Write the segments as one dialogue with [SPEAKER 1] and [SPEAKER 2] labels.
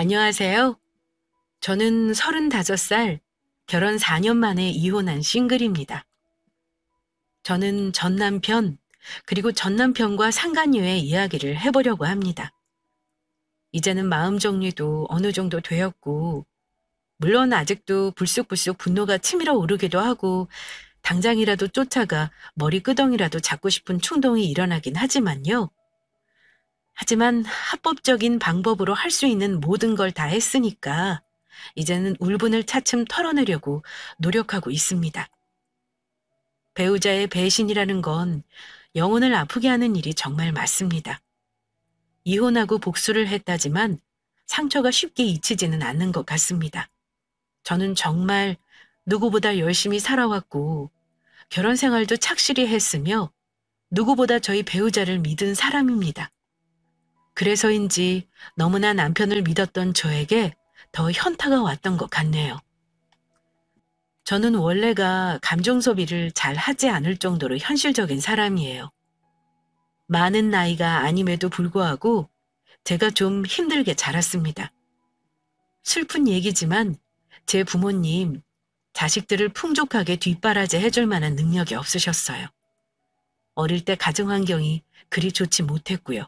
[SPEAKER 1] 안녕하세요. 저는 35살, 결혼 4년 만에 이혼한 싱글입니다. 저는 전 남편, 그리고 전 남편과 상간녀의 이야기를 해보려고 합니다. 이제는 마음 정리도 어느 정도 되었고, 물론 아직도 불쑥불쑥 분노가 치밀어 오르기도 하고, 당장이라도 쫓아가 머리 끄덩이라도 잡고 싶은 충동이 일어나긴 하지만요. 하지만 합법적인 방법으로 할 수 있는 모든 걸 다 했으니까, 이제는 울분을 차츰 털어내려고 노력하고 있습니다. 배우자의 배신이라는 건 영혼을 아프게 하는 일이 정말 맞습니다. 이혼하고 복수를 했다지만 상처가 쉽게 잊히지는 않는 것 같습니다. 저는 정말 누구보다 열심히 살아왔고 결혼 생활도 착실히 했으며 누구보다 저희 배우자를 믿은 사람입니다. 그래서인지 너무나 남편을 믿었던 저에게 더 현타가 왔던 것 같네요. 저는 원래가 감정 소비를 잘 하지 않을 정도로 현실적인 사람이에요. 많은 나이가 아님에도 불구하고 제가 좀 힘들게 자랐습니다. 슬픈 얘기지만 제 부모님, 자식들을 풍족하게 뒷바라지 해줄 만한 능력이 없으셨어요. 어릴 때 가정 환경이 그리 좋지 못했고요.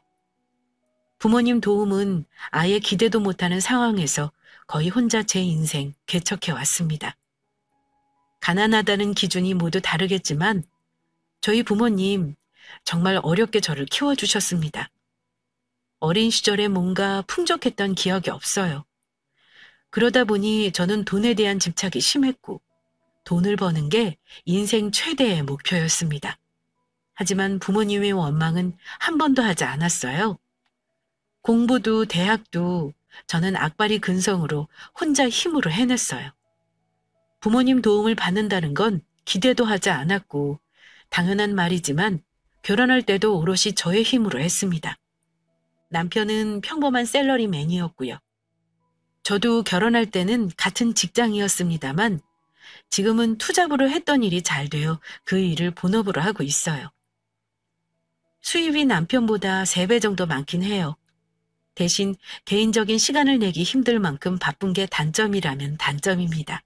[SPEAKER 1] 부모님 도움은 아예 기대도 못하는 상황에서 거의 혼자 제 인생 개척해 왔습니다. 가난하다는 기준이 모두 다르겠지만 저희 부모님 정말 어렵게 저를 키워주셨습니다. 어린 시절에 뭔가 풍족했던 기억이 없어요. 그러다 보니 저는 돈에 대한 집착이 심했고 돈을 버는 게 인생 최대의 목표였습니다. 하지만 부모님의 원망은 한 번도 하지 않았어요. 공부도 대학도 저는 악바리 근성으로 혼자 힘으로 해냈어요. 부모님 도움을 받는다는 건 기대도 하지 않았고 당연한 말이지만 결혼할 때도 오롯이 저의 힘으로 했습니다. 남편은 평범한 셀러리맨이었고요. 저도 결혼할 때는 같은 직장이었습니다만 지금은 투잡으로 했던 일이 잘 되어 그 일을 본업으로 하고 있어요. 수입이 남편보다 3배 정도 많긴 해요. 대신 개인적인 시간을 내기 힘들 만큼 바쁜 게 단점이라면 단점입니다.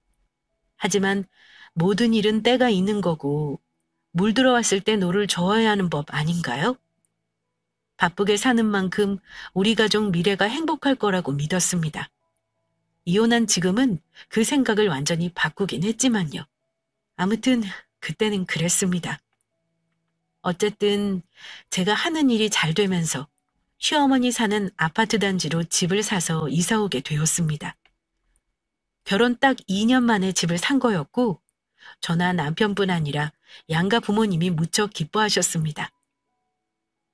[SPEAKER 1] 하지만 모든 일은 때가 있는 거고 물 들어왔을 때 노를 저어야 하는 법 아닌가요? 바쁘게 사는 만큼 우리 가족 미래가 행복할 거라고 믿었습니다. 이혼한 지금은 그 생각을 완전히 바꾸긴 했지만요. 아무튼 그때는 그랬습니다. 어쨌든 제가 하는 일이 잘 되면서 시어머니 사는 아파트 단지로 집을 사서 이사 오게 되었습니다. 결혼 딱 2년 만에 집을 산 거였고 저나 남편뿐 아니라 양가 부모님이 무척 기뻐하셨습니다.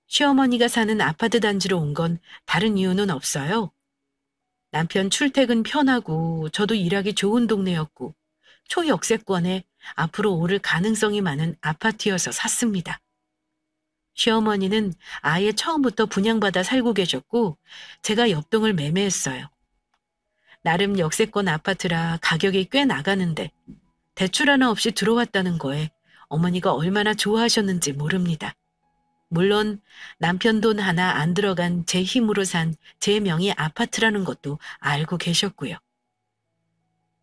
[SPEAKER 1] 시어머니가 사는 아파트 단지로 온 건 다른 이유는 없어요. 남편 출퇴근 편하고 저도 일하기 좋은 동네였고 초역세권에 앞으로 오를 가능성이 많은 아파트여서 샀습니다. 시어머니는 아예 처음부터 분양받아 살고 계셨고 제가 옆동을 매매했어요. 나름 역세권 아파트라 가격이 꽤 나가는데 대출 하나 없이 들어왔다는 거에 어머니가 얼마나 좋아하셨는지 모릅니다. 물론 남편 돈 하나 안 들어간 제 힘으로 산 제 명의 아파트라는 것도 알고 계셨고요.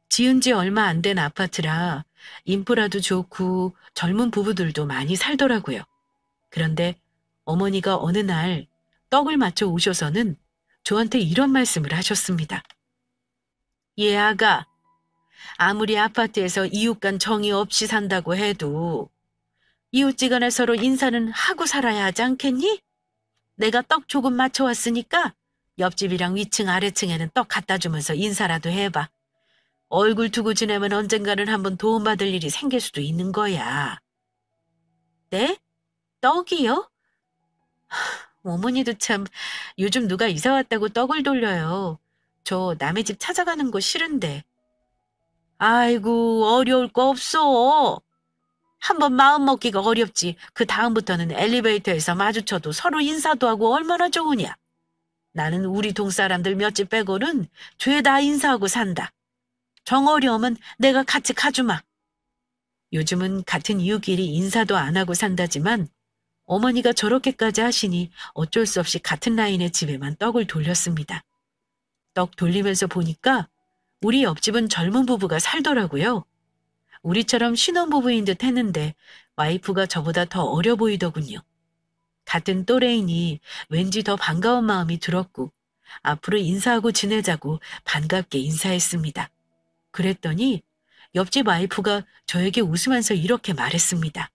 [SPEAKER 1] 지은 지 얼마 안 된 아파트라 인프라도 좋고 젊은 부부들도 많이 살더라고요. 그런데 어머니가 어느 날 떡을 맞춰 오셔서는 저한테 이런 말씀을 하셨습니다. "얘 아가, 아무리 아파트에서 이웃 간 정이 없이 산다고 해도 이웃지간에 서로 인사는 하고 살아야 하지 않겠니? 내가 떡 조금 맞춰왔으니까 옆집이랑 위층 아래층에는 떡 갖다 주면서 인사라도 해봐. 얼굴 두고 지내면 언젠가는 한번 도움받을 일이 생길 수도 있는 거야." "네? 떡이요?" 어머니도 참 요즘 누가 이사 왔다고 떡을 돌려요. 저 남의 집 찾아가는 거 싫은데. 아이고, 어려울 거 없어. 한번 마음 먹기가 어렵지. 그 다음부터는 엘리베이터에서 마주쳐도 서로 인사도 하고 얼마나 좋으냐. 나는 우리 동 사람들 몇 집 빼고는 죄다 인사하고 산다. 정 어려우면 내가 같이 가주마. 요즘은 같은 이웃끼리 인사도 안 하고 산다지만 어머니가 저렇게까지 하시니 어쩔 수 없이 같은 라인의 집에만 떡을 돌렸습니다. 떡 돌리면서 보니까 우리 옆집은 젊은 부부가 살더라고요. 우리처럼 신혼부부인 듯 했는데 와이프가 저보다 더 어려 보이더군요. 같은 또래이니 왠지 더 반가운 마음이 들었고 앞으로 인사하고 지내자고 반갑게 인사했습니다. 그랬더니 옆집 와이프가 저에게 웃으면서 이렇게 말했습니다.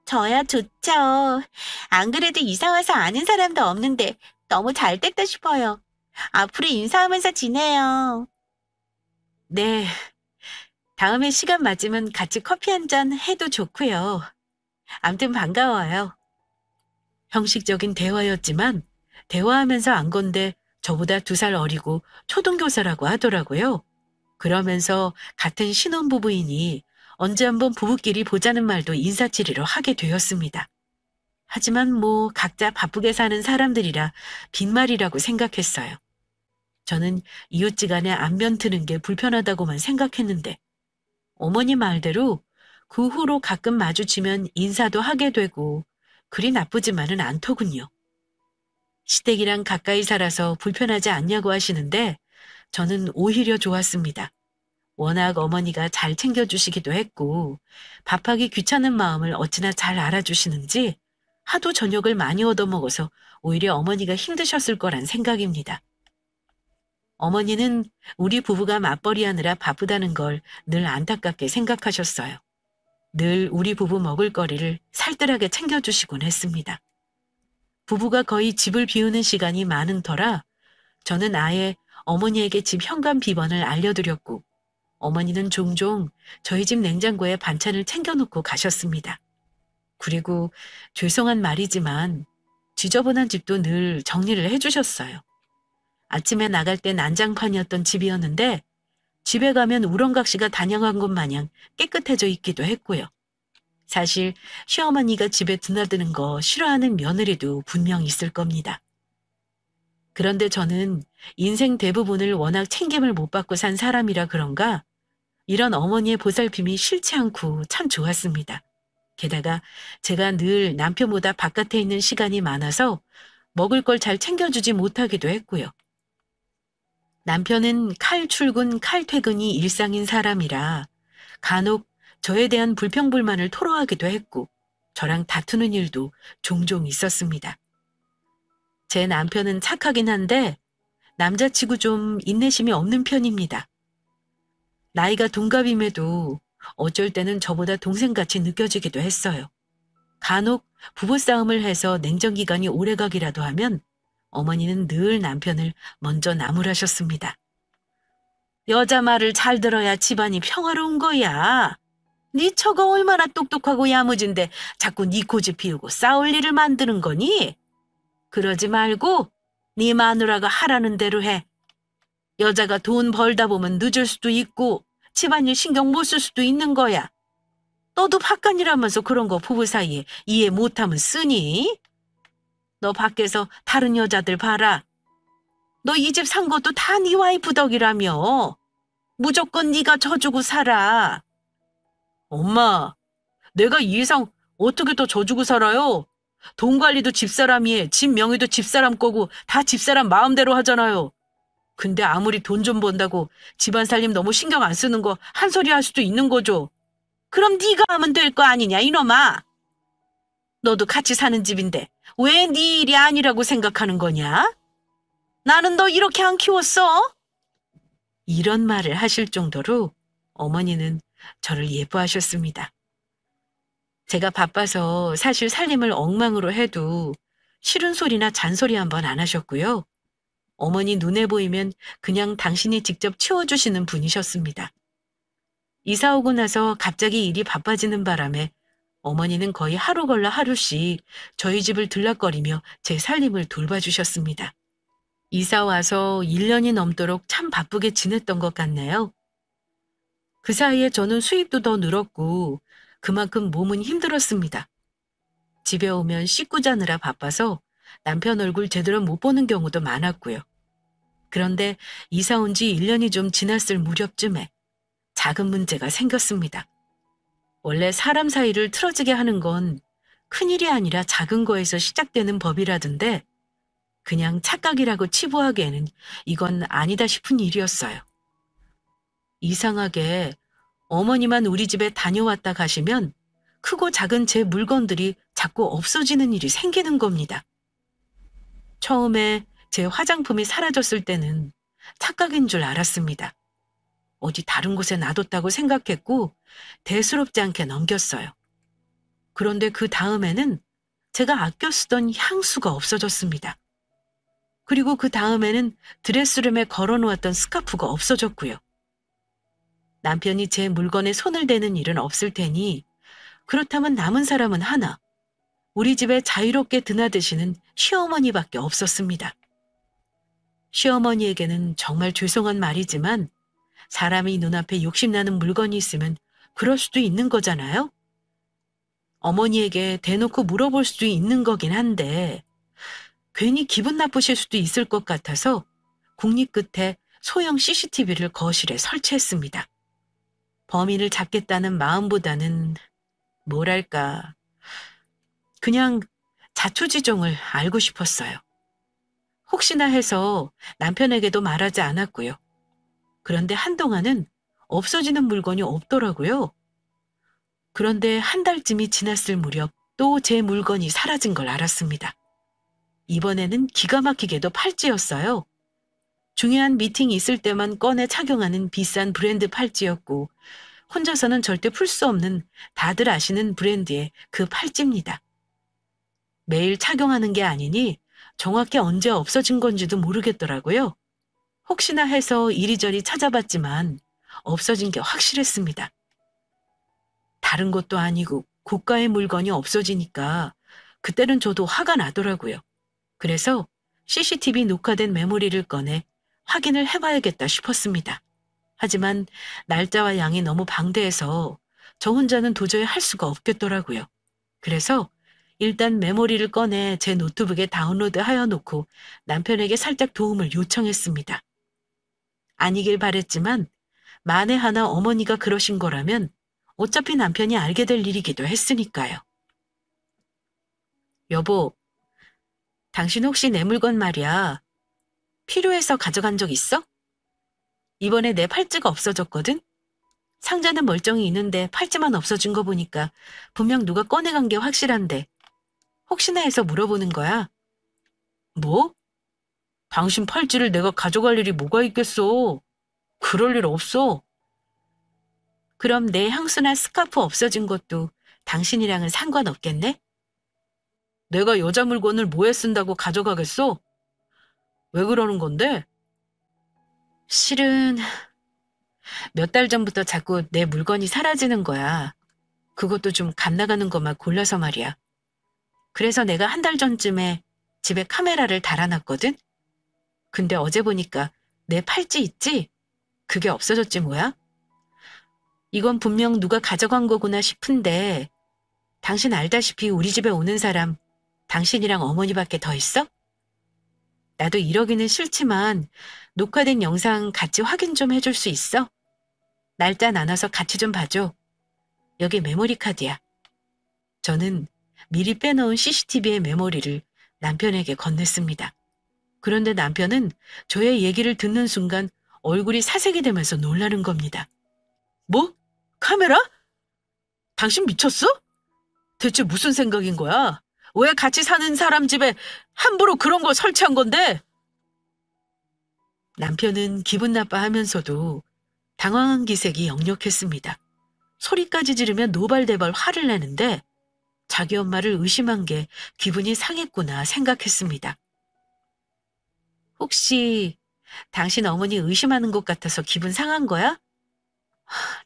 [SPEAKER 2] 저야 좋죠. 안 그래도 이사 와서 아는 사람도 없는데 너무 잘 됐다 싶어요. 앞으로 인사하면서 지내요.
[SPEAKER 1] 네, 다음에 시간 맞으면 같이 커피 한 잔 해도 좋고요. 암튼 반가워요. 형식적인 대화였지만 대화하면서 안 건데 저보다 2살 어리고 초등교사라고 하더라고요. 그러면서 같은 신혼부부이니 언제 한번 부부끼리 보자는 말도 인사치레로 하게 되었습니다. 하지만 뭐 각자 바쁘게 사는 사람들이라 빈말이라고 생각했어요. 저는 이웃지간에 안면 트는 게 불편하다고만 생각했는데 어머니 말대로 그 후로 가끔 마주치면 인사도 하게 되고 그리 나쁘지만은 않더군요. 시댁이랑 가까이 살아서 불편하지 않냐고 하시는데 저는 오히려 좋았습니다. 워낙 어머니가 잘 챙겨주시기도 했고 밥하기 귀찮은 마음을 어찌나 잘 알아주시는지 하도 저녁을 많이 얻어먹어서 오히려 어머니가 힘드셨을 거란 생각입니다. 어머니는 우리 부부가 맞벌이하느라 바쁘다는 걸 늘 안타깝게 생각하셨어요. 늘 우리 부부 먹을 거리를 살뜰하게 챙겨주시곤 했습니다. 부부가 거의 집을 비우는 시간이 많은 터라 저는 아예 어머니에게 집 현관 비번을 알려드렸고 어머니는 종종 저희 집 냉장고에 반찬을 챙겨놓고 가셨습니다. 그리고 죄송한 말이지만 지저분한 집도 늘 정리를 해주셨어요. 아침에 나갈 때 난장판이었던 집이었는데 집에 가면 우렁각시가 단양한 것 마냥 깨끗해져 있기도 했고요. 사실 시어머니가 집에 드나드는 거 싫어하는 며느리도 분명 있을 겁니다. 그런데 저는 인생 대부분을 워낙 챙김을 못 받고 산 사람이라 그런가 이런 어머니의 보살핌이 싫지 않고 참 좋았습니다. 게다가 제가 늘 남편보다 바깥에 있는 시간이 많아서 먹을 걸 잘 챙겨주지 못하기도 했고요. 남편은 칼 출근, 칼 퇴근이 일상인 사람이라 간혹 저에 대한 불평불만을 토로하기도 했고 저랑 다투는 일도 종종 있었습니다. 제 남편은 착하긴 한데 남자치고 좀 인내심이 없는 편입니다. 나이가 동갑임에도 어쩔 때는 저보다 동생같이 느껴지기도 했어요. 간혹 부부싸움을 해서 냉전기간이 오래가기라도 하면 어머니는 늘 남편을 먼저 나무라셨습니다. 여자 말을 잘 들어야 집안이 평화로운 거야. 네 처가 얼마나 똑똑하고 야무진데 자꾸 네 고집 피우고 싸울 일을 만드는 거니? 그러지 말고 네 마누라가 하라는 대로 해. 여자가 돈 벌다 보면 늦을 수도 있고 집안일 신경 못 쓸 수도 있는 거야. 너도 바깥일하면서 그런 거 부부 사이에 이해 못하면 쓰니? 너 밖에서 다른 여자들 봐라. 너 이 집 산 것도 다 네 와이프 덕이라며. 무조건 네가 져주고 살아. 엄마, 내가 이 이상 어떻게 더 져주고 살아요? 돈 관리도 집사람이 해. 집 명의도 집사람 거고 다 집사람 마음대로 하잖아요. 근데 아무리 돈 좀 번다고 집안 살림 너무 신경 안 쓰는 거 한 소리 할 수도 있는 거죠. 그럼 네가 하면 될 거 아니냐 이놈아. 너도 같이 사는 집인데 왜 네 일이 아니라고 생각하는 거냐? 나는 너 이렇게 안 키웠어? 이런 말을 하실 정도로 어머니는 저를 예뻐하셨습니다. 제가 바빠서 사실 살림을 엉망으로 해도 싫은 소리나 잔소리 한번 안 하셨고요. 어머니 눈에 보이면 그냥 당신이 직접 치워주시는 분이셨습니다. 이사 오고 나서 갑자기 일이 바빠지는 바람에 어머니는 거의 하루 걸러 하루씩 저희 집을 들락거리며 제 살림을 돌봐주셨습니다. 이사 와서 1년이 넘도록 참 바쁘게 지냈던 것 같네요. 그 사이에 저는 수입도 더 늘었고 그만큼 몸은 힘들었습니다. 집에 오면 씻고 자느라 바빠서 남편 얼굴 제대로 못 보는 경우도 많았고요. 그런데 이사 온 지 1년이 좀 지났을 무렵쯤에 작은 문제가 생겼습니다. 원래 사람 사이를 틀어지게 하는 건 큰일이 아니라 작은 거에서 시작되는 법이라던데 그냥 착각이라고 치부하기에는 이건 아니다 싶은 일이었어요. 이상하게 어머니만 우리 집에 다녀왔다 가시면 크고 작은 제 물건들이 자꾸 없어지는 일이 생기는 겁니다. 처음에 제 화장품이 사라졌을 때는 착각인 줄 알았습니다. 어디 다른 곳에 놔뒀다고 생각했고 대수롭지 않게 넘겼어요. 그런데 그 다음에는 제가 아껴 쓰던 향수가 없어졌습니다. 그리고 그 다음에는 드레스룸에 걸어놓았던 스카프가 없어졌고요. 남편이 제 물건에 손을 대는 일은 없을 테니 그렇다면 남은 사람은 하나, 우리 집에 자유롭게 드나드시는 시어머니밖에 없었습니다. 시어머니에게는 정말 죄송한 말이지만 사람이 눈앞에 욕심나는 물건이 있으면 그럴 수도 있는 거잖아요. 어머니에게 대놓고 물어볼 수도 있는 거긴 한데 괜히 기분 나쁘실 수도 있을 것 같아서 국립 끝에 소형 CCTV를 거실에 설치했습니다. 범인을 잡겠다는 마음보다는 뭐랄까 그냥 자초지종을 알고 싶었어요. 혹시나 해서 남편에게도 말하지 않았고요. 그런데 한동안은 없어지는 물건이 없더라고요. 그런데 한 달쯤이 지났을 무렵 또 제 물건이 사라진 걸 알았습니다. 이번에는 기가 막히게도 팔찌였어요. 중요한 미팅이 있을 때만 꺼내 착용하는 비싼 브랜드 팔찌였고 혼자서는 절대 풀 수 없는 다들 아시는 브랜드의 그 팔찌입니다. 매일 착용하는 게 아니니 정확히 언제 없어진 건지도 모르겠더라고요. 혹시나 해서 이리저리 찾아봤지만 없어진 게 확실했습니다. 다른 것도 아니고 고가의 물건이 없어지니까 그때는 저도 화가 나더라고요. 그래서 CCTV 녹화된 메모리를 꺼내 확인을 해봐야겠다 싶었습니다. 하지만 날짜와 양이 너무 방대해서 저 혼자는 도저히 할 수가 없겠더라고요. 그래서 일단 메모리를 꺼내 제 노트북에 다운로드하여 놓고 남편에게 살짝 도움을 요청했습니다. 아니길 바랬지만 만에 하나 어머니가 그러신 거라면 어차피 남편이 알게 될 일이기도 했으니까요. 여보, 당신 혹시 내 물건 말이야. 필요해서 가져간 적 있어? 이번에 내 팔찌가 없어졌거든? 상자는 멀쩡히 있는데 팔찌만 없어진 거 보니까 분명 누가 꺼내간 게 확실한데 혹시나 해서 물어보는 거야. 뭐? 당신 팔찌를 내가 가져갈 일이 뭐가 있겠어? 그럴 일 없어. 그럼 내 향수나 스카프 없어진 것도 당신이랑은 상관없겠네? 내가 여자 물건을 뭐에 쓴다고 가져가겠어? 왜 그러는 건데? 실은 몇 달 전부터 자꾸 내 물건이 사라지는 거야. 그것도 좀 값 나가는 것만 골라서 말이야. 그래서 내가 한 달 전쯤에 집에 카메라를 달아놨거든? 근데 어제 보니까 내 팔찌 있지? 그게 없어졌지 뭐야? 이건 분명 누가 가져간 거구나 싶은데 당신 알다시피 우리 집에 오는 사람 당신이랑 어머니밖에 더 있어? 나도 이러기는 싫지만 녹화된 영상 같이 확인 좀 해줄 수 있어? 날짜 나눠서 같이 좀 봐줘. 여기 메모리 카드야. 저는 미리 빼놓은 CCTV의 메모리를 남편에게 건넸습니다. 그런데 남편은 저의 얘기를 듣는 순간 얼굴이 사색이 되면서 놀라는 겁니다. 뭐? 카메라? 당신 미쳤어? 대체 무슨 생각인 거야? 왜 같이 사는 사람 집에 함부로 그런 걸 설치한 건데? 남편은 기분 나빠하면서도 당황한 기색이 역력했습니다. 소리까지 지르며 노발대발 화를 내는데 자기 엄마를 의심한 게 기분이 상했구나 생각했습니다. 혹시 당신 어머니 의심하는 것 같아서 기분 상한 거야?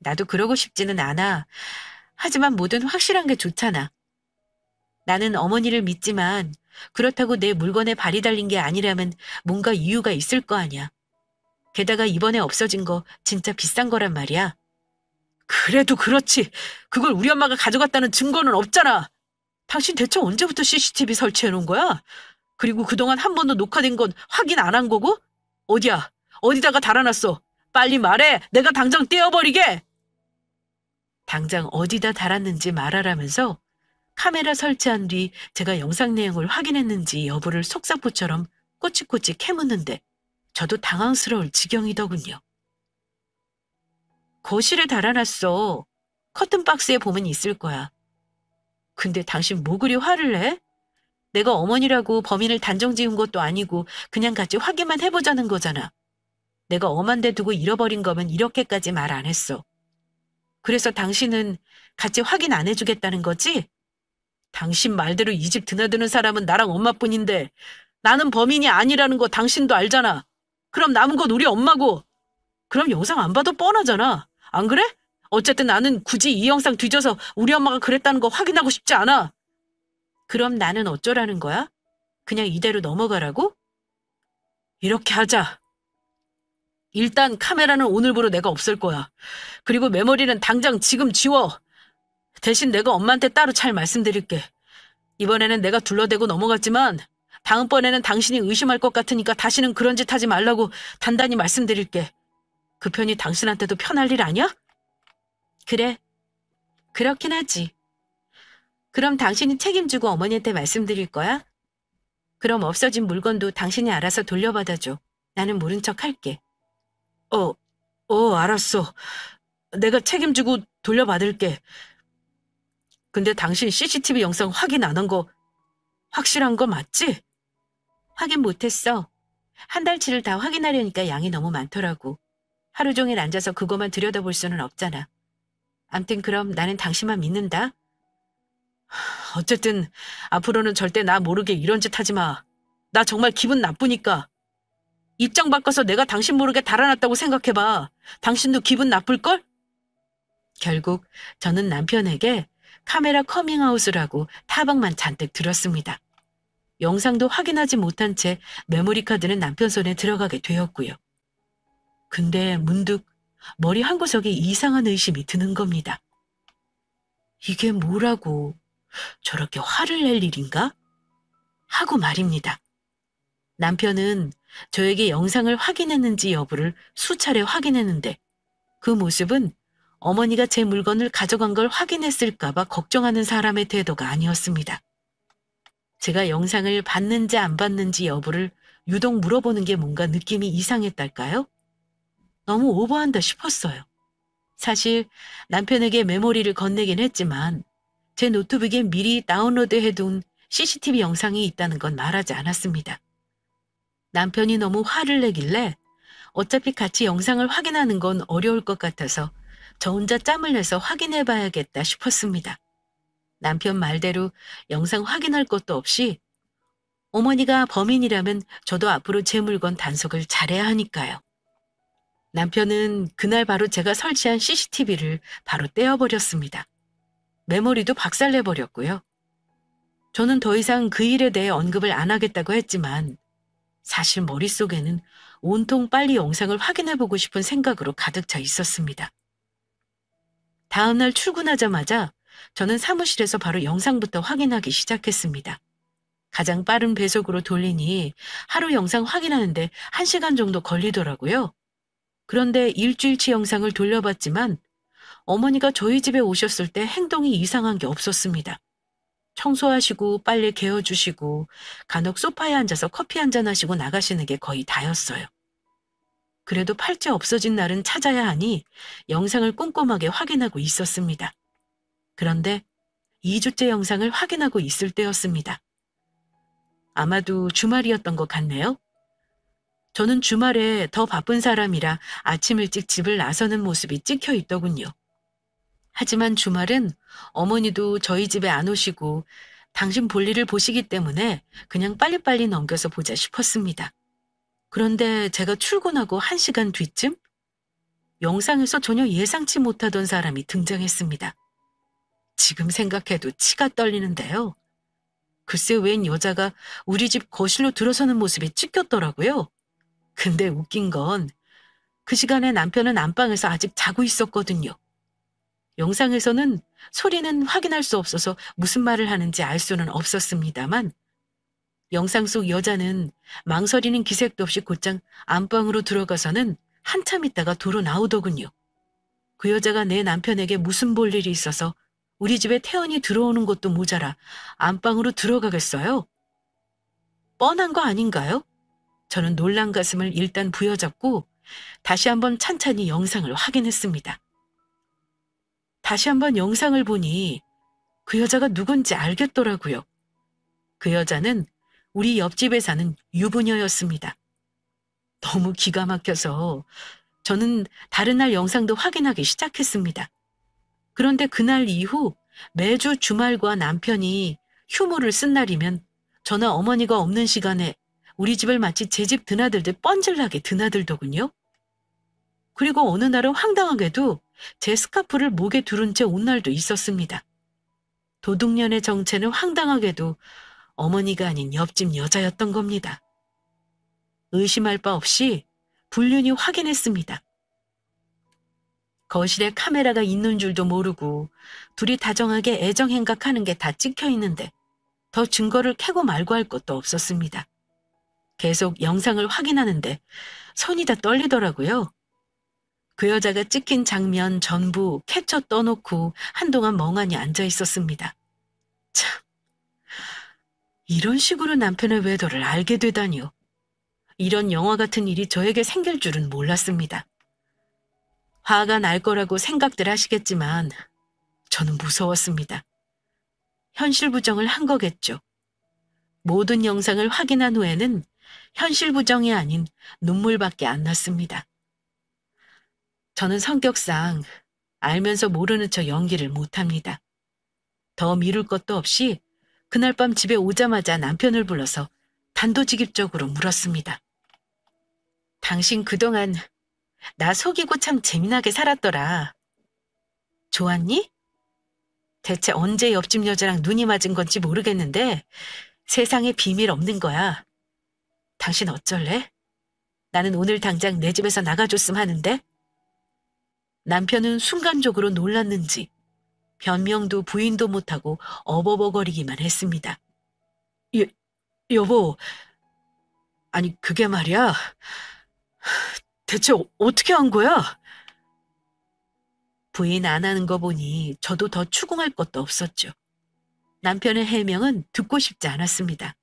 [SPEAKER 1] 나도 그러고 싶지는 않아. 하지만 뭐든 확실한 게 좋잖아. 나는 어머니를 믿지만 그렇다고 내 물건에 발이 달린 게 아니라면 뭔가 이유가 있을 거 아니야. 게다가 이번에 없어진 거 진짜 비싼 거란 말이야. 그래도 그렇지. 그걸 우리 엄마가 가져갔다는 증거는 없잖아. 당신 대체 언제부터 CCTV 설치해 놓은 거야? 그리고 그동안 한 번도 녹화된 건 확인 안 한 거고? 어디야? 어디다가 달아놨어? 빨리 말해. 내가 당장 떼어버리게. 당장 어디다 달았는지 말하라면서 카메라 설치한 뒤 제가 영상 내용을 확인했는지 여부를 속사포처럼 꼬치꼬치 캐묻는데 저도 당황스러울 지경이더군요. 거실에 달아놨어. 커튼박스에 보면 있을 거야. 근데 당신 뭐 그리 화를 내? 내가 어머니라고 범인을 단정 지은 것도 아니고 그냥 같이 확인만 해보자는 거잖아. 내가 엄한 데 두고 잃어버린 거면 이렇게까지 말 안 했어. 그래서 당신은 같이 확인 안 해주겠다는 거지? 당신 말대로 이 집 드나드는 사람은 나랑 엄마뿐인데 나는 범인이 아니라는 거 당신도 알잖아. 그럼 남은 건 우리 엄마고. 그럼 영상 안 봐도 뻔하잖아. 안 그래? 어쨌든 나는 굳이 이 영상 뒤져서 우리 엄마가 그랬다는 거 확인하고 싶지 않아. 그럼 나는 어쩌라는 거야? 그냥 이대로 넘어가라고? 이렇게 하자. 일단 카메라는 오늘부로 내가 없앨 거야. 그리고 메모리는 당장 지금 지워. 대신 내가 엄마한테 따로 잘 말씀드릴게. 이번에는 내가 둘러대고 넘어갔지만 다음번에는 당신이 의심할 것 같으니까 다시는 그런 짓 하지 말라고 단단히 말씀드릴게. 그 편이 당신한테도 편할 일 아니야? 그래. 그렇긴 하지. 그럼 당신이 책임지고 어머니한테 말씀드릴 거야? 그럼 없어진 물건도 당신이 알아서 돌려받아줘. 나는 모른 척 할게. 알았어. 내가 책임지고 돌려받을게. 근데 당신 CCTV 영상 확인 안 한 거 확실한 거 맞지? 확인 못했어. 한 달치를 다 확인하려니까 양이 너무 많더라고. 하루 종일 앉아서 그것만 들여다볼 수는 없잖아. 암튼 그럼 나는 당신만 믿는다. 어쨌든 앞으로는 절대 나 모르게 이런 짓 하지 마. 나 정말 기분 나쁘니까. 입장 바꿔서 내가 당신 모르게 달아났다고 생각해봐. 당신도 기분 나쁠걸? 결국 저는 남편에게 카메라 커밍아웃을 타박만 잔뜩 들었습니다. 영상도 확인하지 못한 채 메모리 카드는 남편 손에 들어가게 되었고요. 근데 문득 머리 한구석에 이상한 의심이 드는 겁니다. 이게 뭐라고? 저렇게 화를 낼 일인가? 하고 말입니다. 남편은 저에게 영상을 확인했는지 여부를 수차례 확인했는데 그 모습은 어머니가 제 물건을 가져간 걸 확인했을까봐 걱정하는 사람의 태도가 아니었습니다. 제가 영상을 봤는지 안 봤는지 여부를 유독 물어보는 게 뭔가 느낌이 이상했달까요? 너무 오버한다 싶었어요. 사실 남편에게 메모리를 건네긴 했지만 제 노트북에 미리 다운로드해둔 CCTV 영상이 있다는 건 말하지 않았습니다. 남편이 너무 화를 내길래 어차피 같이 영상을 확인하는 건 어려울 것 같아서 저 혼자 짬을 내서 확인해봐야겠다 싶었습니다. 남편 말대로 영상 확인할 것도 없이 어머니가 범인이라면 저도 앞으로 제 물건 단속을 잘해야 하니까요. 남편은 그날 바로 제가 설치한 CCTV를 바로 떼어버렸습니다. 메모리도 박살내버렸고요. 저는 더 이상 그 일에 대해 언급을 안 하겠다고 했지만 사실 머릿속에는 온통 빨리 영상을 확인해보고 싶은 생각으로 가득 차 있었습니다. 다음날 출근하자마자 저는 사무실에서 바로 영상부터 확인하기 시작했습니다. 가장 빠른 배속으로 돌리니 하루 영상 확인하는데 1시간 정도 걸리더라고요. 그런데 일주일치 영상을 돌려봤지만 어머니가 저희 집에 오셨을 때 행동이 이상한 게 없었습니다. 청소하시고 빨래 개어주시고 간혹 소파에 앉아서 커피 한잔 하시고 나가시는 게 거의 다였어요. 그래도 팔찌 없어진 날은 찾아야 하니 영상을 꼼꼼하게 확인하고 있었습니다. 그런데 2주째 영상을 확인하고 있을 때였습니다. 아마도 주말이었던 것 같네요. 저는 주말에 더 바쁜 사람이라 아침 일찍 집을 나서는 모습이 찍혀 있더군요. 하지만 주말은 어머니도 저희 집에 안 오시고 당신 볼일을 보시기 때문에 그냥 빨리빨리 넘겨서 보자 싶었습니다. 그런데 제가 출근하고 1시간 뒤쯤 영상에서 전혀 예상치 못하던 사람이 등장했습니다. 지금 생각해도 치가 떨리는데요. 글쎄 웬 여자가 우리 집 거실로 들어서는 모습이 찍혔더라고요. 근데 웃긴 건 그 시간에 남편은 안방에서 아직 자고 있었거든요. 영상에서는 소리는 확인할 수 없어서 무슨 말을 하는지 알 수는 없었습니다만 영상 속 여자는 망설이는 기색도 없이 곧장 안방으로 들어가서는 한참 있다가 도로 나오더군요. 그 여자가 내 남편에게 무슨 볼 일이 있어서 우리 집에 태연이 들어오는 것도 모자라 안방으로 들어가겠어요? 뻔한 거 아닌가요? 저는 놀란 가슴을 일단 부여잡고 다시 한번 찬찬히 영상을 확인했습니다. 다시 한번 영상을 보니 그 여자가 누군지 알겠더라고요. 그 여자는 우리 옆집에 사는 유부녀였습니다. 너무 기가 막혀서 저는 다른 날 영상도 확인하기 시작했습니다. 그런데 그날 이후 매주 주말과 남편이 휴무를 쓴 날이면 저나 어머니가 없는 시간에 우리 집을 마치 제 집 드나들듯 뻔질나게 드나들더군요. 그리고 어느 날은 황당하게도 제 스카프를 목에 두른 채 온 날도 있었습니다. 도둑년의 정체는 황당하게도 어머니가 아닌 옆집 여자였던 겁니다. 의심할 바 없이 불륜이 확인했습니다. 거실에 카메라가 있는 줄도 모르고 둘이 다정하게 애정행각하는 게 다 찍혀 있는데 더 증거를 캐고 말고 할 것도 없었습니다. 계속 영상을 확인하는데 손이 다 떨리더라고요. 그 여자가 찍힌 장면 전부 캡처 떠놓고 한동안 멍하니 앉아 있었습니다. 참, 이런 식으로 남편의 외도를 알게 되다니요. 이런 영화 같은 일이 저에게 생길 줄은 몰랐습니다. 화가 날 거라고 생각들 하시겠지만 저는 무서웠습니다. 현실 부정을 한 거겠죠. 모든 영상을 확인한 후에는 현실 부정이 아닌 눈물밖에 안 났습니다. 저는 성격상 알면서 모르는 척 연기를 못합니다. 더 미룰 것도 없이 그날 밤 집에 오자마자 남편을 불러서 단도직입적으로 물었습니다. 당신 그동안 나 속이고 참 재미나게 살았더라. 좋았니? 대체 언제 옆집 여자랑 눈이 맞은 건지 모르겠는데 세상에 비밀 없는 거야. 당신 어쩔래? 나는 오늘 당장 내 집에서 나가줬음 하는데? 남편은 순간적으로 놀랐는지 변명도 부인도 못하고 어버버거리기만 했습니다. 여보, 아니 그게 말이야. 대체 어떻게 한 거야? 부인 안 하는 거 보니 저도 더 추궁할 것도 없었죠. 남편의 해명은 듣고 싶지 않았습니다.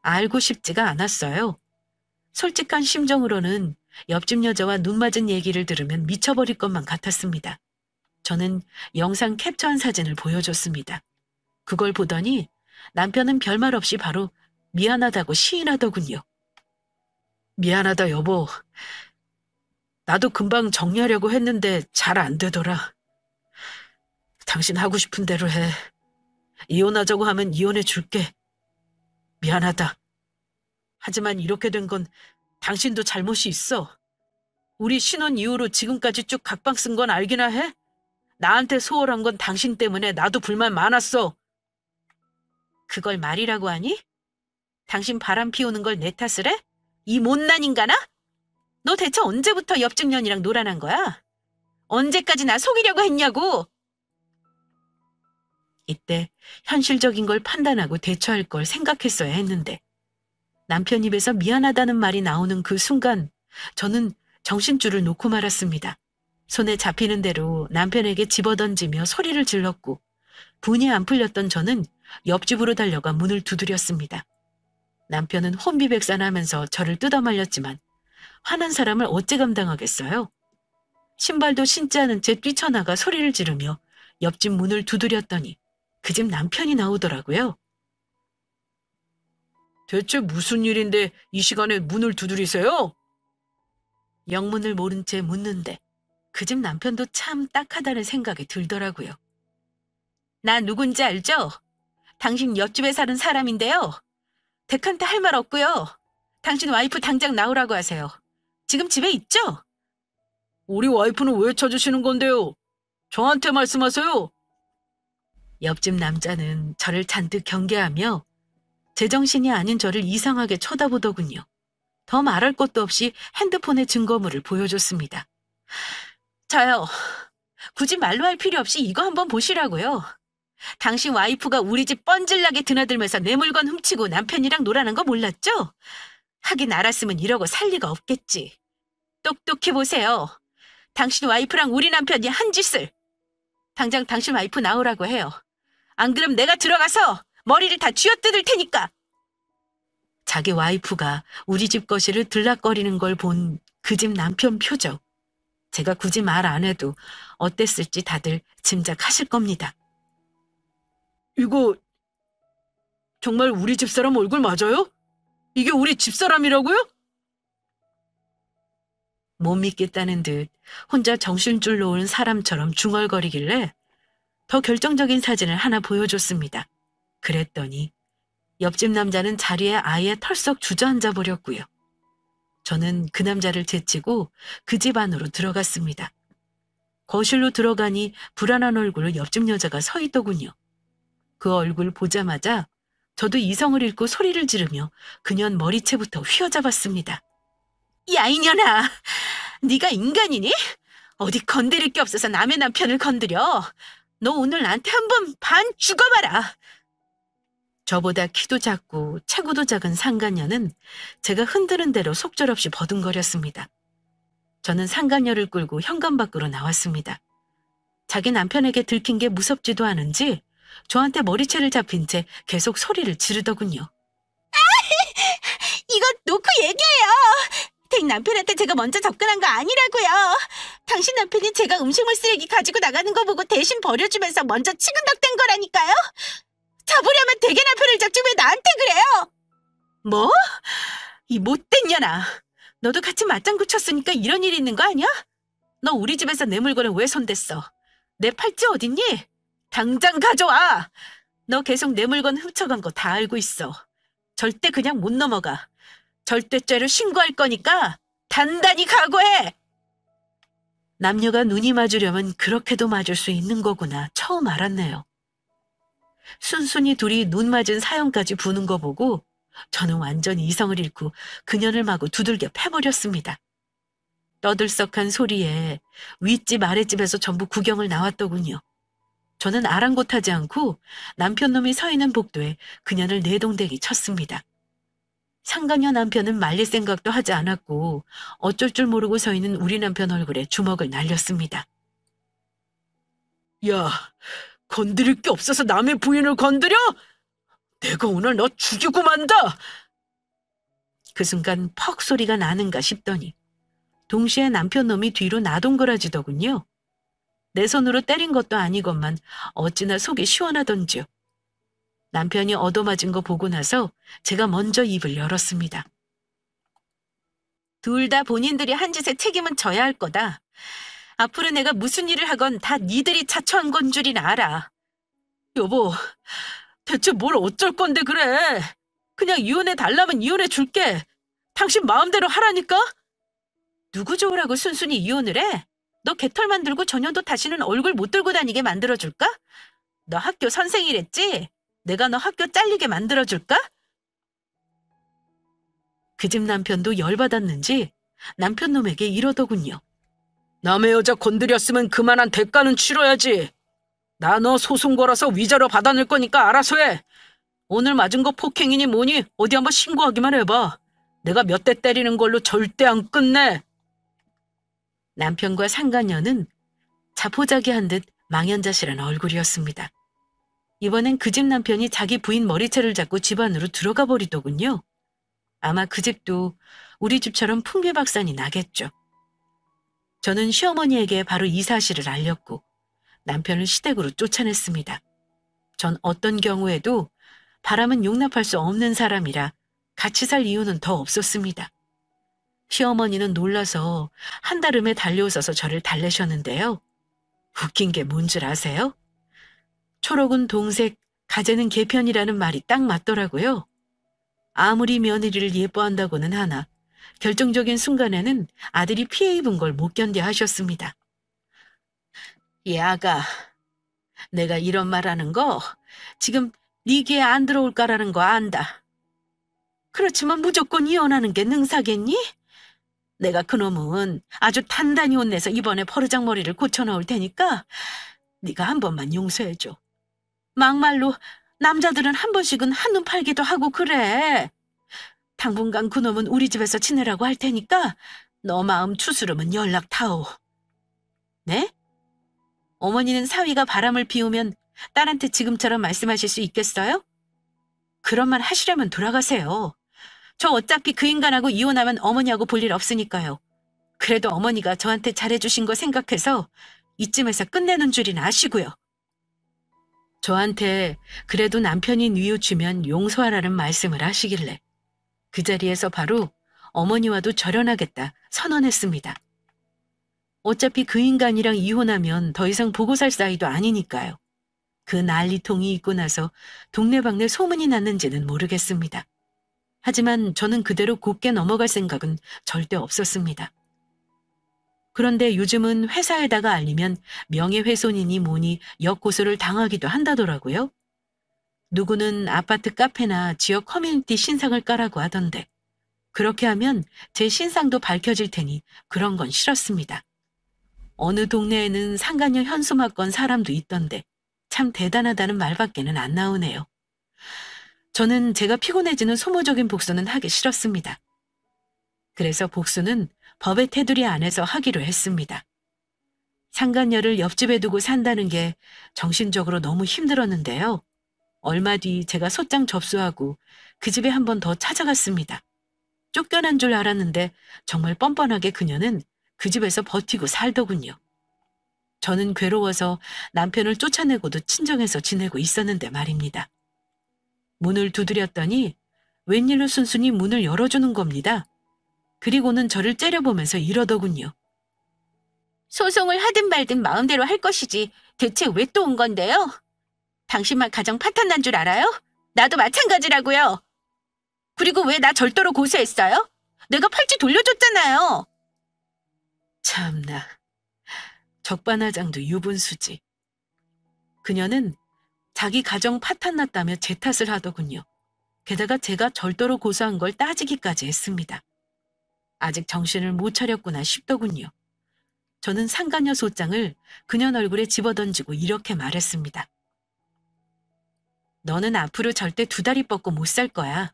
[SPEAKER 1] 알고 싶지가 않았어요. 솔직한 심정으로는 옆집 여자와 눈 맞은 얘기를 들으면 미쳐버릴 것만 같았습니다. 저는 영상 캡처한 사진을 보여줬습니다. 그걸 보더니 남편은 별말 없이 바로 미안하다고 시인하더군요. 미안하다 여보. 나도 금방 정리하려고 했는데 잘 안 되더라. 당신 하고 싶은 대로 해. 이혼하자고 하면 이혼해 줄게. 미안하다. 하지만 이렇게 된 건 당신도 잘못이 있어. 우리 신혼 이후로 지금까지 쭉 각방 쓴 건 알기나 해? 나한테 소홀한 건 당신 때문에 나도 불만 많았어. 그걸 말이라고 하니? 당신 바람 피우는 걸 내 탓을 해? 이 못난 인간아? 너 대체 언제부터 옆집 년이랑 놀아난 거야? 언제까지 나 속이려고 했냐고? 이때 현실적인 걸 판단하고 대처할 걸 생각했어야 했는데 남편 입에서 미안하다는 말이 나오는 그 순간 저는 정신줄을 놓고 말았습니다. 손에 잡히는 대로 남편에게 집어던지며 소리를 질렀고 분이 안 풀렸던 저는 옆집으로 달려가 문을 두드렸습니다. 남편은 혼비백산하면서 저를 뜯어말렸지만 화난 사람을 어찌 감당하겠어요? 신발도 신지 않은 채 뛰쳐나가 소리를 지르며 옆집 문을 두드렸더니 그 집 남편이 나오더라고요. 대체 무슨 일인데 이 시간에 문을 두드리세요? 영문을 모른 채 묻는데 그 집 남편도 참 딱하다는 생각이 들더라고요. 나 누군지 알죠? 당신 옆집에 사는 사람인데요. 댁한테 할 말 없고요. 당신 와이프 당장 나오라고 하세요. 지금 집에 있죠? 우리 와이프는 왜 찾으시는 건데요? 저한테 말씀하세요. 옆집 남자는 저를 잔뜩 경계하며 제정신이 아닌 저를 이상하게 쳐다보더군요. 더 말할 것도 없이 핸드폰의 증거물을 보여줬습니다. 저요. 굳이 말로 할 필요 없이 이거 한번 보시라고요. 당신 와이프가 우리 집 뻔질나게 드나들면서 내 물건 훔치고 남편이랑 놀아난 거 몰랐죠? 하긴 알았으면 이러고 살 리가 없겠지. 똑똑히 보세요. 당신 와이프랑 우리 남편이 한 짓을. 당장 당신 와이프 나오라고 해요. 안 그럼 내가 들어가서 머리를 다 쥐어뜯을 테니까. 자기 와이프가 우리 집 거실을 들락거리는 걸 본 그 집 남편 표정. 제가 굳이 말 안 해도 어땠을지 다들 짐작하실 겁니다. 이거 정말 우리 집사람 얼굴 맞아요? 이게 우리 집사람이라고요? 못 믿겠다는 듯 혼자 정신줄 놓은 사람처럼 중얼거리길래 더 결정적인 사진을 하나 보여줬습니다. 그랬더니 옆집 남자는 자리에 아예 털썩 주저앉아 버렸고요. 저는 그 남자를 제치고 그 집 안으로 들어갔습니다. 거실로 들어가니 불안한 얼굴로 옆집 여자가 서 있더군요. 그 얼굴 보자마자 저도 이성을 잃고 소리를 지르며 그년 머리채부터 휘어잡았습니다. 야, 이년아! 네가 인간이니? 어디 건드릴 게 없어서 남의 남편을 건드려. 너 오늘 나한테 한 번 반 죽어봐라. 저보다 키도 작고 체구도 작은 상간녀는 제가 흔드는 대로 속절없이 버둥거렸습니다. 저는 상간녀를 끌고 현관 밖으로 나왔습니다. 자기 남편에게 들킨 게 무섭지도 않은지 저한테 머리채를 잡힌 채 계속 소리를 지르더군요.
[SPEAKER 2] 이거 놓고 얘기해요. 댁 남편한테 제가 먼저 접근한 거 아니라고요. 당신 남편이 제가 음식물 쓰레기 가지고 나가는 거 보고 대신 버려주면서 먼저 치근덕댄 거라니까요. 잡으려면 댁의 남편을 잡지 왜 나한테 그래요?
[SPEAKER 1] 뭐? 이 못된 년아. 너도 같이 맞장구 쳤으니까 이런 일이 있는 거 아니야? 너 우리 집에서 내 물건을 왜 손댔어? 내 팔찌 어딨니? 당장 가져와. 너 계속 내 물건 훔쳐간 거 다 알고 있어. 절대 그냥 못 넘어가. 절대죄로 신고할 거니까 단단히 각오해. 남녀가 눈이 맞으려면 그렇게도 맞을 수 있는 거구나 처음 알았네요. 순순히 둘이 눈 맞은 사형까지 부는 거 보고 저는 완전히 이성을 잃고 그년을 마구 두들겨 패버렸습니다. 떠들썩한 소리에 윗집 아랫집에서 전부 구경을 나왔더군요. 저는 아랑곳하지 않고 남편 놈이 서 있는 복도에 그년을 내동댕이 쳤습니다. 상간녀 남편은 말릴 생각도 하지 않았고 어쩔 줄 모르고 서 있는 우리 남편 얼굴에 주먹을 날렸습니다. 야, 건드릴 게 없어서 남의 부인을 건드려? 내가 오늘 너 죽이고 만다! 그 순간 퍽 소리가 나는가 싶더니 동시에 남편 놈이 뒤로 나동거라지더군요. 내 손으로 때린 것도 아니건만 어찌나 속이 시원하던지요. 남편이 얻어맞은 거 보고 나서 제가 먼저 입을 열었습니다. 둘 다 본인들이 한 짓의 책임은 져야 할 거다. 앞으로 내가 무슨 일을 하건 다 니들이 자초한 건 줄이나 알아. 여보, 대체 뭘 어쩔 건데 그래. 그냥 이혼해 달라면 이혼해 줄게. 당신 마음대로 하라니까. 누구 좋으라고 순순히 이혼을 해? 너 개털 만들고 전혀도 다시는 얼굴 못 들고 다니게 만들어줄까? 너 학교 선생이랬지? 내가 너 학교 잘리게 만들어줄까? 그 집 남편도 열받았는지 남편 놈에게 이러더군요. 남의 여자 건드렸으면 그만한 대가는 치러야지. 나 너 소송 걸어서 위자료 받아낼 거니까 알아서 해. 오늘 맞은 거 폭행이니 뭐니 어디 한번 신고하기만 해봐. 내가 몇 대 때리는 걸로 절대 안 끝내. 남편과 상간녀는 자포자기한 듯 망연자실한 얼굴이었습니다. 이번엔 그 집 남편이 자기 부인 머리채를 잡고 집 안으로 들어가 버리더군요. 아마 그 집도 우리 집처럼 풍비박산이 나겠죠. 저는 시어머니에게 바로 이 사실을 알렸고 남편을 시댁으로 쫓아냈습니다. 전 어떤 경우에도 바람은 용납할 수 없는 사람이라 같이 살 이유는 더 없었습니다. 시어머니는 놀라서 한달음에 달려오셔서 저를 달래셨는데요. 웃긴 게 뭔 줄 아세요? 초록은 동색, 가재는 개편이라는 말이 딱 맞더라고요. 아무리 며느리를 예뻐한다고는 하나 결정적인 순간에는 아들이 피해 입은 걸 못 견뎌 하셨습니다. 이 아가, 내가 이런 말하는 거 지금 네 귀에 안 들어올까라는 거 안다. 그렇지만 무조건 이혼하는 게 능사겠니? 내가 그놈은 아주 단단히 혼내서 이번에 버르장머리를 고쳐놓을 테니까 네가 한 번만 용서해줘. 막말로 남자들은 한 번씩은 한눈 팔기도 하고 그래. 당분간 그놈은 우리 집에서 지내라고 할 테니까 너 마음 추스르면 연락 타오. 네? 어머니는 사위가 바람을 피우면 딸한테 지금처럼 말씀하실 수 있겠어요? 그런 말 하시려면 돌아가세요. 저 어차피 그 인간하고 이혼하면 어머니하고 볼 일 없으니까요. 그래도 어머니가 저한테 잘해주신 거 생각해서 이쯤에서 끝내는 줄이나 아시고요. 저한테 그래도 남편이 뉘우치면 용서하라는 말씀을 하시길래 그 자리에서 바로 어머니와도 절연하겠다 선언했습니다. 어차피 그 인간이랑 이혼하면 더 이상 보고 살 사이도 아니니까요. 그 난리통이 있고 나서 동네방네 소문이 났는지는 모르겠습니다. 하지만 저는 그대로 곱게 넘어갈 생각은 절대 없었습니다. 그런데 요즘은 회사에다가 알리면 명예훼손이니 뭐니 역고소를 당하기도 한다더라고요. 누구는 아파트 카페나 지역 커뮤니티 신상을 까라고 하던데 그렇게 하면 제 신상도 밝혀질 테니 그런 건 싫었습니다. 어느 동네에는 상간녀 현수막건 사람도 있던데 참 대단하다는 말밖에는 안 나오네요. 저는 제가 피곤해지는 소모적인 복수는 하기 싫었습니다. 그래서 복수는 법의 테두리 안에서 하기로 했습니다. 상간녀를 옆집에 두고 산다는 게 정신적으로 너무 힘들었는데요. 얼마 뒤 제가 소장 접수하고 그 집에 한 번 더 찾아갔습니다. 쫓겨난 줄 알았는데 정말 뻔뻔하게 그녀는 그 집에서 버티고 살더군요. 저는 괴로워서 남편을 쫓아내고도 친정에서 지내고 있었는데 말입니다. 문을 두드렸더니 웬일로 순순히 문을 열어주는 겁니다. 그리고는 저를 째려보면서 이러더군요.
[SPEAKER 2] 소송을 하든 말든 마음대로 할 것이지 대체 왜 또 온 건데요? 당신만 가정 파탄난 줄 알아요? 나도 마찬가지라고요. 그리고 왜 나 절도로 고소했어요? 내가 팔찌 돌려줬잖아요.
[SPEAKER 1] 참나. 적반하장도 유분수지. 그녀는 자기 가정 파탄났다며 제 탓을 하더군요. 게다가 제가 절도로 고소한 걸 따지기까지 했습니다. 아직 정신을 못 차렸구나 싶더군요. 저는 상간녀 소장을 그녀 얼굴에 집어던지고 이렇게 말했습니다. 너는 앞으로 절대 두 다리 뻗고 못 살 거야.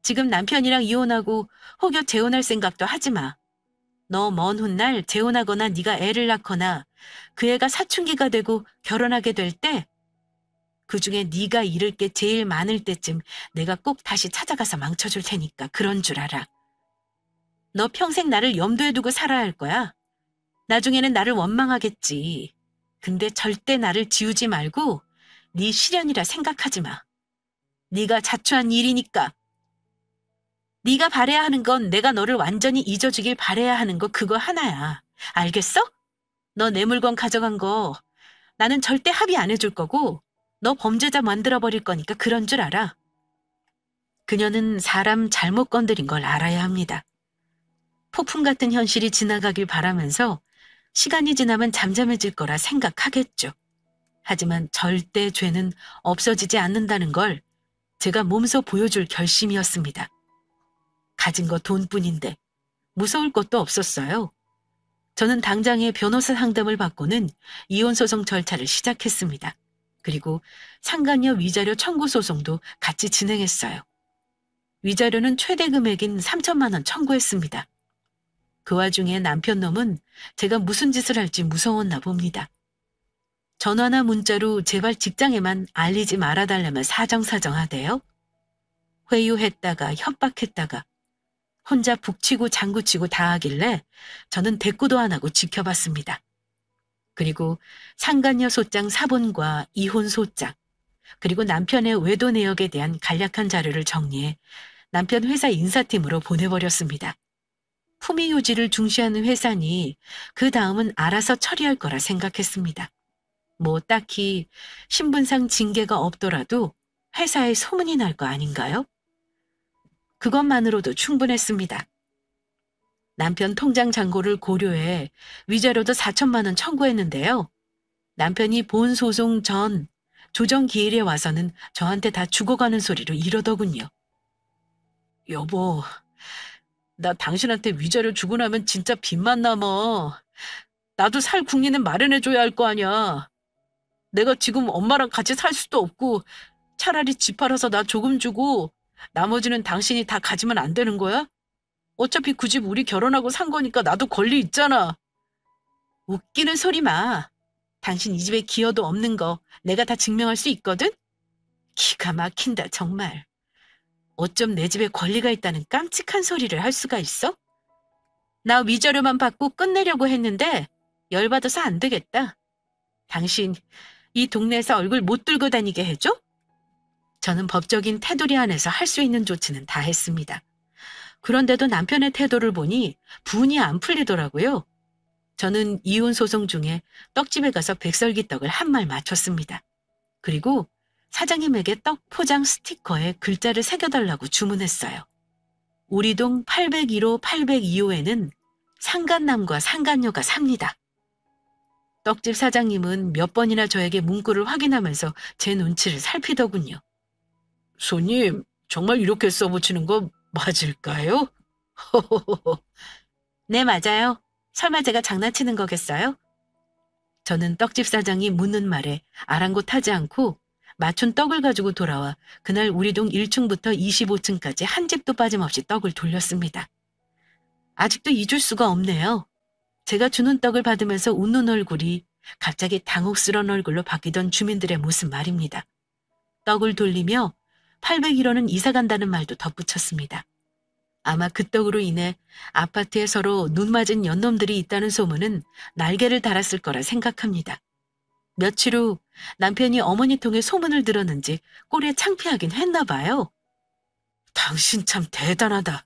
[SPEAKER 1] 지금 남편이랑 이혼하고 혹여 재혼할 생각도 하지 마. 너 먼 훗날 재혼하거나 네가 애를 낳거나 그 애가 사춘기가 되고 결혼하게 될 때 그중에 네가 잃을 게 제일 많을 때쯤 내가 꼭 다시 찾아가서 망쳐줄 테니까 그런 줄 알아. 너 평생 나를 염두에 두고 살아야 할 거야. 나중에는 나를 원망하겠지. 근데 절대 나를 지우지 말고 네 시련이라 생각하지 마. 네가 자초한 일이니까. 네가 바래야 하는 건 내가 너를 완전히 잊어주길 바래야 하는 거 그거 하나야. 알겠어? 너 내 물건 가져간 거 나는 절대 합의 안 해줄 거고 너 범죄자 만들어버릴 거니까 그런 줄 알아. 그녀는 사람 잘못 건드린 걸 알아야 합니다. 폭풍 같은 현실이 지나가길 바라면서 시간이 지나면 잠잠해질 거라 생각하겠죠. 하지만 절대 죄는 없어지지 않는다는 걸 제가 몸소 보여줄 결심이었습니다. 가진 거 돈뿐인데 무서울 것도 없었어요. 저는 당장에 변호사 상담을 받고는 이혼소송 절차를 시작했습니다. 그리고 상간녀 위자료 청구 소송도 같이 진행했어요. 위자료는 최대 금액인 3천만 원 청구했습니다. 그 와중에 남편 놈은 제가 무슨 짓을 할지 무서웠나 봅니다. 전화나 문자로 제발 직장에만 알리지 말아달라면 사정사정하대요. 회유했다가 협박했다가 혼자 북치고 장구치고 다 하길래 저는 대꾸도 안 하고 지켜봤습니다. 그리고 상간녀 소장 사본과 이혼 소장, 그리고 남편의 외도 내역에 대한 간략한 자료를 정리해 남편 회사 인사팀으로 보내버렸습니다. 품위 유지를 중시하는 회사니 그 다음은 알아서 처리할 거라 생각했습니다. 뭐 딱히 신분상 징계가 없더라도 회사에 소문이 날 거 아닌가요? 그것만으로도 충분했습니다. 남편 통장 잔고를 고려해 위자료도 4천만 원 청구했는데요. 남편이 본 소송 전 조정 기일에 와서는 저한테 다 죽어가는 소리로 이러더군요. 여보, 나 당신한테 위자료 주고 나면 진짜 빚만 남어. 나도 살 국리는 마련해줘야 할 거 아니야. 내가 지금 엄마랑 같이 살 수도 없고 차라리 집 팔아서 나 조금 주고 나머지는 당신이 다 가지면 안 되는 거야? 어차피 그 집 우리 결혼하고 산 거니까 나도 권리 있잖아. 웃기는 소리 마. 당신 이 집에 기여도 없는 거 내가 다 증명할 수 있거든? 기가 막힌다 정말. 어쩜 내 집에 권리가 있다는 깜찍한 소리를 할 수가 있어? 나 위자료만 받고 끝내려고 했는데 열받아서 안 되겠다. 당신 이 동네에서 얼굴 못 들고 다니게 해줘? 저는 법적인 테두리 안에서 할 수 있는 조치는 다 했습니다. 그런데도 남편의 태도를 보니 분이 안 풀리더라고요. 저는 이혼 소송 중에 떡집에 가서 백설기 떡을 한 말 맞췄습니다. 그리고 사장님에게 떡 포장 스티커에 글자를 새겨달라고 주문했어요. 우리 동 801호, 802호에는 상간남과 상간녀가 삽니다. 떡집 사장님은 몇 번이나 저에게 문구를 확인하면서 제 눈치를 살피더군요. 손님, 정말 이렇게 써붙이는 거 맞을까요? 네, 맞아요. 설마 제가 장난치는 거겠어요? 저는 떡집 사장이 묻는 말에 아랑곳하지 않고 맞춘 떡을 가지고 돌아와 그날 우리 동 1층부터 25층까지 한 집도 빠짐없이 떡을 돌렸습니다. 아직도 잊을 수가 없네요. 제가 주는 떡을 받으면서 웃는 얼굴이 갑자기 당혹스러운 얼굴로 바뀌던 주민들의 모습 말입니다. 떡을 돌리며 801호는 이사 간다는 말도 덧붙였습니다. 아마 그 떡으로 인해 아파트에 서로 눈 맞은 연놈들이 있다는 소문은 날개를 달았을 거라 생각합니다. 며칠 후 남편이 어머니 통해 소문을 들었는지 꼴에 창피하긴 했나 봐요. 당신 참 대단하다.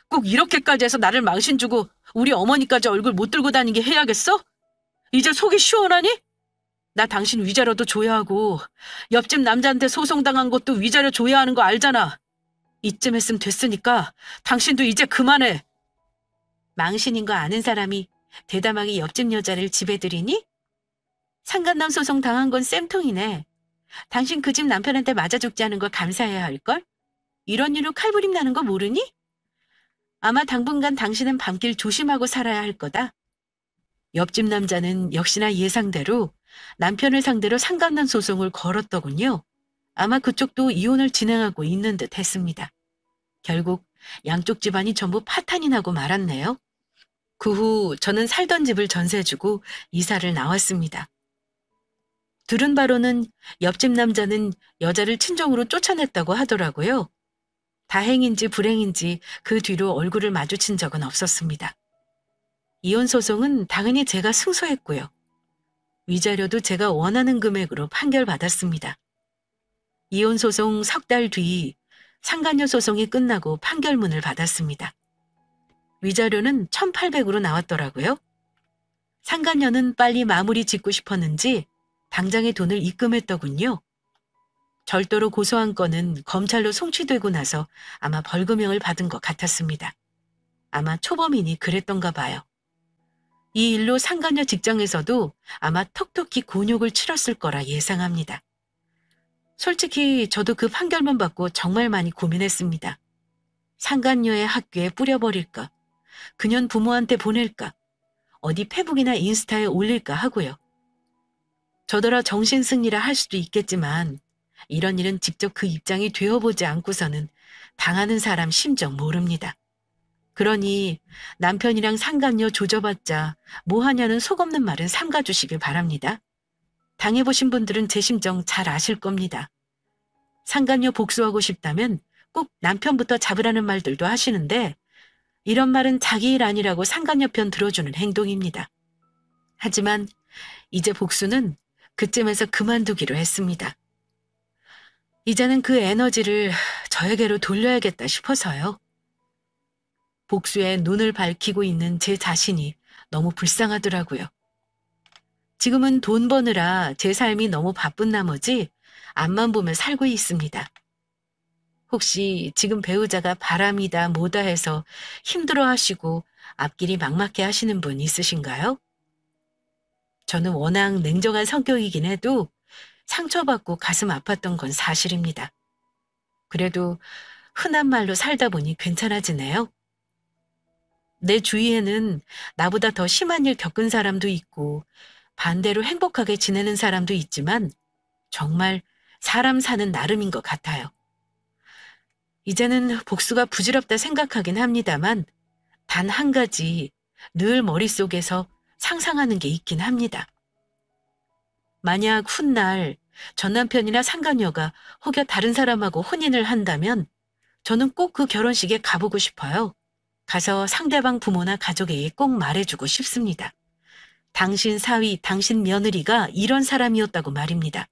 [SPEAKER 1] 꼭 이렇게까지 해서 나를 망신 주고 우리 어머니까지 얼굴 못 들고 다니게 해야겠어? 이제 속이 시원하니? 나 당신 위자료도 줘야 하고 옆집 남자한테 소송당한 것도 위자료 줘야 하는 거 알잖아. 이쯤 했으면 됐으니까 당신도 이제 그만해. 망신인 거 아는 사람이 대담하게 옆집 여자를 집에 들이니? 상간남 소송 당한 건 쌤통이네. 당신 그 집 남편한테 맞아 죽지 않은 걸 감사해야 할걸? 이런 일로 칼부림 나는 거 모르니? 아마 당분간 당신은 밤길 조심하고 살아야 할 거다. 옆집 남자는 역시나 예상대로 남편을 상대로 상간남 소송을 걸었더군요. 아마 그쪽도 이혼을 진행하고 있는 듯 했습니다. 결국 양쪽 집안이 전부 파탄이 나고 말았네요. 그 후 저는 살던 집을 전세주고 이사를 나왔습니다. 들은 바로는 옆집 남자는 여자를 친정으로 쫓아냈다고 하더라고요. 다행인지 불행인지 그 뒤로 얼굴을 마주친 적은 없었습니다. 이혼 소송은 당연히 제가 승소했고요. 위자료도 제가 원하는 금액으로 판결받았습니다. 이혼 소송 석 달 뒤 상간녀 소송이 끝나고 판결문을 받았습니다. 위자료는 1,800으로 나왔더라고요. 상간녀는 빨리 마무리 짓고 싶었는지 당장의 돈을 입금했더군요. 절도로 고소한 건은 검찰로 송치되고 나서 아마 벌금형을 받은 것 같았습니다. 아마 초범이니 그랬던가 봐요. 이 일로 상간녀 직장에서도 아마 톡톡히 곤욕을 치렀을 거라 예상합니다. 솔직히 저도 그 판결문 받고 정말 많이 고민했습니다. 상간녀의 학교에 뿌려버릴까? 그년 부모한테 보낼까? 어디 페북이나 인스타에 올릴까 하고요. 저더러 정신승리라 할 수도 있겠지만 이런 일은 직접 그 입장이 되어보지 않고서는 당하는 사람 심정 모릅니다. 그러니 남편이랑 상간녀 조져봤자 뭐하냐는 속없는 말은 삼가주시길 바랍니다. 당해보신 분들은 제 심정 잘 아실 겁니다. 상간녀 복수하고 싶다면 꼭 남편부터 잡으라는 말들도 하시는데 이런 말은 자기 일 아니라고 상간녀 편 들어주는 행동입니다. 하지만 이제 복수는 그쯤에서 그만두기로 했습니다. 이제는 그 에너지를 저에게로 돌려야겠다 싶어서요. 복수에 눈을 밝히고 있는 제 자신이 너무 불쌍하더라고요. 지금은 돈 버느라 제 삶이 너무 바쁜 나머지 앞만 보며 살고 있습니다. 혹시 지금 배우자가 바람이다 뭐다 해서 힘들어하시고 앞길이 막막해 하시는 분 있으신가요? 저는 워낙 냉정한 성격이긴 해도 상처받고 가슴 아팠던 건 사실입니다. 그래도 흔한 말로 살다 보니 괜찮아지네요. 내 주위에는 나보다 더 심한 일 겪은 사람도 있고 반대로 행복하게 지내는 사람도 있지만 정말 사람 사는 나름인 것 같아요. 이제는 복수가 부질없다 생각하긴 합니다만 단 한 가지 늘 머릿속에서 상상하는 게 있긴 합니다. 만약 훗날 전 남편이나 상간녀가 혹여 다른 사람하고 혼인을 한다면 저는 꼭 그 결혼식에 가보고 싶어요. 가서 상대방 부모나 가족에게 꼭 말해주고 싶습니다. 당신 사위, 당신 며느리가 이런 사람이었다고 말입니다.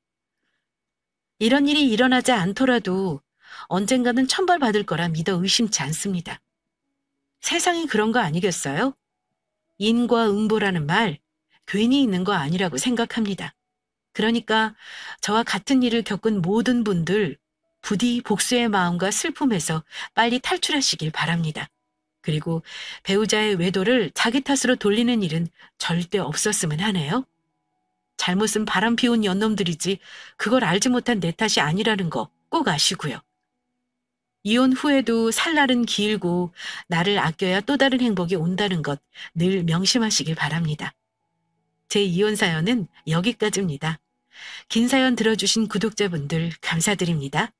[SPEAKER 1] 이런 일이 일어나지 않더라도 언젠가는 천벌받을 거라 믿어 의심치 않습니다. 세상이 그런 거 아니겠어요? 인과응보라는 말 괜히 있는 거 아니라고 생각합니다. 그러니까 저와 같은 일을 겪은 모든 분들 부디 복수의 마음과 슬픔에서 빨리 탈출하시길 바랍니다. 그리고 배우자의 외도를 자기 탓으로 돌리는 일은 절대 없었으면 하네요. 잘못은 바람 피운 연놈들이지 그걸 알지 못한 내 탓이 아니라는 거 꼭 아시고요. 이혼 후에도 살 날은 길고 나를 아껴야 또 다른 행복이 온다는 것 늘 명심하시길 바랍니다. 제 이혼 사연은 여기까지입니다. 긴 사연 들어주신 구독자분들 감사드립니다.